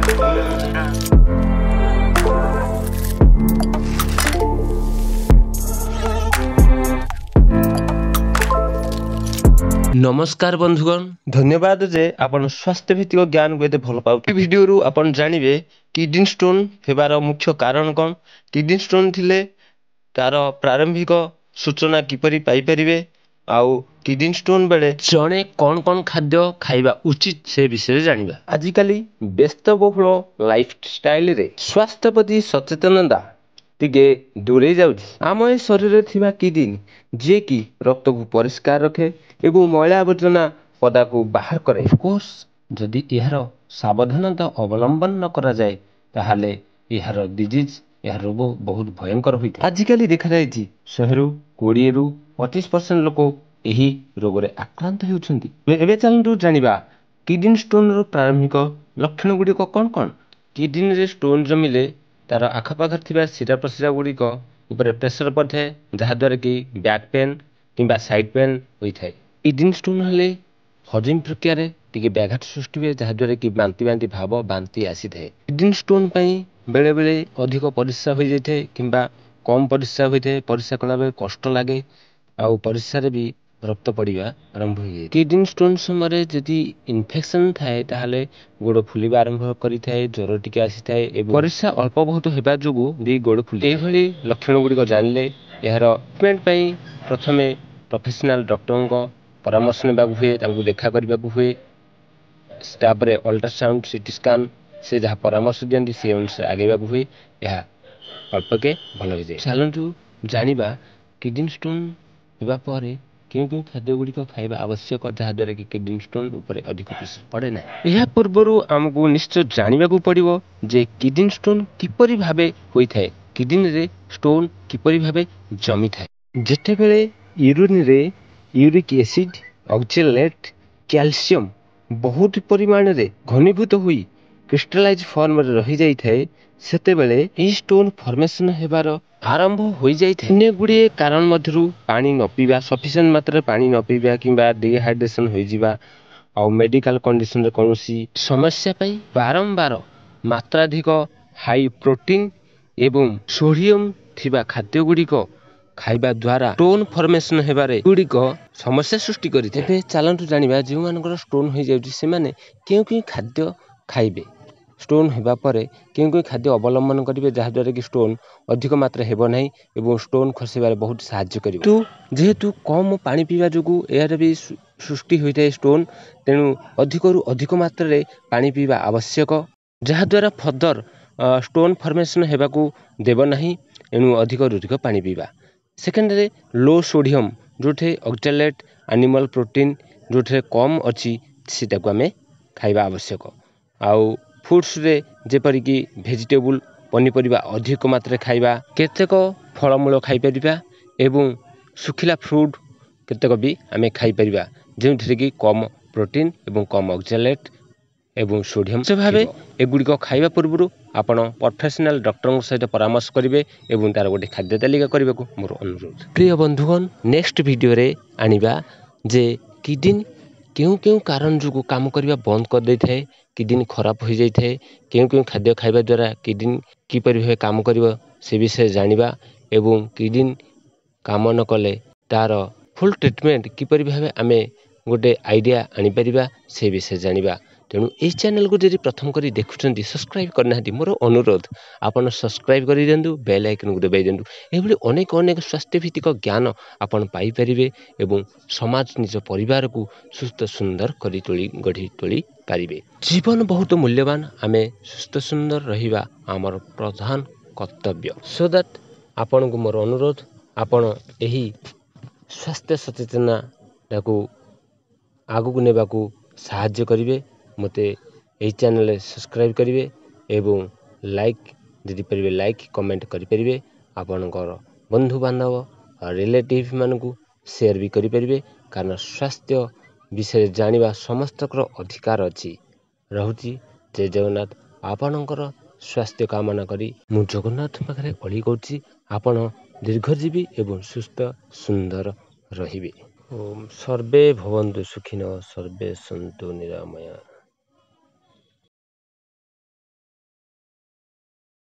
नमस्कार बंधुगण, धन्यवाद जे आपण स्वास्थ्य भित्तिक ज्ञान को एते भल पाउ। वीडियो रु आपण जानिबे किडनी स्टोन हेबार मुख्य कारण कोन, किडनी स्टोन थिले तार प्रारंभिक सूचना किपरि पाई परिबे, आउ किडनी स्टोन बेले जणे कोन कोन खाद्य खाइबा उचित से विषय जानिबा। आजिकाली व्यस्तबहुल लाइफस्टाइल रे स्वास्थ्य प्रति सचेतनता टिके दूरे जाउछि। आम ए शरीर थिबा किडनी जे कि रक्त को परिष्कार रखे एवं मैला आवर्जना पदा को बाहर करे। कोर्स जदि यार सावधानता अवलंबन न करा जाए ताहाले यार डिजीज यार रोग बहुत भयंकर होई। आजिकाली देखा जायछि 100 रु 20 रु 25% लोक एही रोग रे आक्रांत हेउछन्ति। एबे चलंतु जानिबा किडनी स्टोन रो प्रारंभिक लक्षण गुडी को कोन कोन। किडनी रे स्टोन जमिले तार आखपाखर थिबा सिरा प्रसिरा गुडी को ऊपर प्रेशर पड़े, जहा द्वारा कि बैक पेन किंबा साइड पेन होई थाए। किडनी स्टोन हेले हजम प्रक्रिया रे टिके व्याघात सृष्टि हुए, जहा द्वारा कि बांती बांती भाव बांती आसी थाए। किडनी स्टोन पई बेले बेले अधिक परिस्रा होई जाय किंबा कम परिस्रा होई थाए। परिस्रा कला बेले कष्ट लागे आउ परिस्रा रे भी रक्त पड़िबा आरंभ होई जाय। किडनी स्टोन समय जदि इन्फेक्शन थाए ताहाले गोड़ फुलिबा आरंभ करि थाए, ज्वर टिके आसी थाए एवं परिस्रा अल्प बहुत हेबा जोगु भी गोड़ फुली। ए भली लक्षण गुडी को जानले यार ट्रीटमेंट पई प्रथमे प्रोफेशनल डॉक्टर को परामर्श नेबा हुए, तांको देखा करबा हुए। तापरे अल्ट्रासाउंड सीटी स्कैन से जहाँ परामर्श दियंती से अनुसार आगेबा हुए, यह अल्प के भल हो जाए। चलंतु जानिबा किडनी स्टोन हेबा परे क्यों क्यों खाद्य गुडी को खाइबा आवश्यक, जहाँ द्वारा कि किडनी स्टोन ऊपर अधिक प्रेशर पड़े ना। यह पूर्वरु हमको निश्चय जानिबा को पड़िबो जे किडनी स्टोन किपरि भाबे होई थाए, किडनी रे स्टोन किपरि भाबे जमी थाए। जेते बेले यूरिन रे यूरिक एसिड ऑक्जेलेट कैल्शियम बहुत परिमाण रे घनीभूत हुई क्रिस्टलाइज फॉर्म रे रही जाई थाए, सेते बेले ई स्टोन फॉर्मेशन हेबार आरंभ होई जाई थाए। अन्य गुडी कारण मध्यरु पानी न पीबा, सफिशिएंट मात्रा पानी न पीबा किंबा डिहाइड्रेशन होई जिबा, और मेडिकल कंडीशन रे कोनोसी समस्या पई बारंबार मात्राधिक हाई प्रोटीन एवं सोडियम थिबा खाद्य गुडी को खाइबा द्वारा स्टोन फॉर्मेशन हेबारे गुडी को समस्या सृष्टि करि थाए। एबे चलंतु जानिबा जे मानकर स्टोन होई जाउछि से माने केउ खाद्य खाइबे, स्टोन हेबा परे केउ खाद्य अवलंबन करिवे, जहा द्वारा कि स्टोन अधिक मात्रा हेबो नाही एवं स्टोन खसिबारे बहुत सहाय्य करिवो। तू जेहेतु कम पानी पीवा जोगु एयार भी सृष्टि होई थाए स्टोन, तेनु अधिकरु अधिक मात्रा रे पानी पीवा आवश्यक, जहा द्वारा फर्दर स्टोन फॉर्मेशन हेबाकू देबो नाही। एनु अधिकरु अधिक पानी पीवा। सेकेंड रे लो सोडियम जोठे ऑक्जेलेट एनिमल प्रोटीन जोठे कम अछि सेटा को हमें खाइबा आवश्यक। आउ फूड्स रे जेपरि कि वेजिटेबल पनीपरिबा अधिक मात्रा खाइबा, केतेक फलमूल खाइ परिबा एवं सुखिला फ्रूट केतेक भी हमें खाइ परिबा, जेउठे कि कम प्रोटीन एवं कम ऑक्जेलेट एवं सोडियम से भावे एगुडी को खाइबा पूर्व आपण प्रोफेशनल डॉक्टर सहित परामर्श करिवे एवं तार गोटे खाद्य तालिका करने को मोर अनुरोध। प्रिय बंधुगण, नेक्स्ट वीडियो रे आनिबा जे किडनी क्यों क्यों कारण जो काम करबा बंद कर दे थाए, किडनी खराब हो जाई थाए, क्यों क्यों खाद्य खाइबा द्वारा किडनी किपरि भावे काम करिवो से विषय जानिबा एवं किडनी काम न कले तार फुल ट्रीटमेंट किपरि भावे आमे गोटे आइडिया आनी परिबा से विषय जानिबा। तेणु ए चैनल को जदि प्रथम करी देखुछन्ती सब्सक्राइब करना मोर अनुरोध, आपण सब्सक्राइब करि दियंतु, बेल आइकन को दबाई दियंतु। एभली अनेक अनेक स्वास्थ्य भित्तिक ज्ञान आपण पाई परिबे एवं समाज निज परिवार को सुस्थ सुंदर करी तोली गढ़ी तोली पारिबे। जीवन बहुत मूल्यवान, आमे सुस्थ सुंदर रहिबा आमर प्रधान कर्तव्य। सो दैट आपण को मोर अनुरोध, आपण एही स्वास्थ्य सचेतना को आगु को नेबा को सहाय्य करिवे। मते एही चैनल सब्सक्राइब करिवे एवं लाइक जदि परिबे लाइक कमेंट करि परिबे। आपणकर बंधु बांधव रिलेटिव मानकु शेयर भी करि परिबे, कारण स्वास्थ्य विषय जानिबा समस्तकर अधिकार अछि। रहुची जय जगन्नाथ। आपणकर स्वास्थ्य कामना करी मु जगन्नाथ पाखरे अली करछि, आपण दीर्घजीवी एवं सुस्थ सुंदर रहिबे। ओम सर्वे भवन्तु सुखिनः, सर्वे सन्तु निरामया।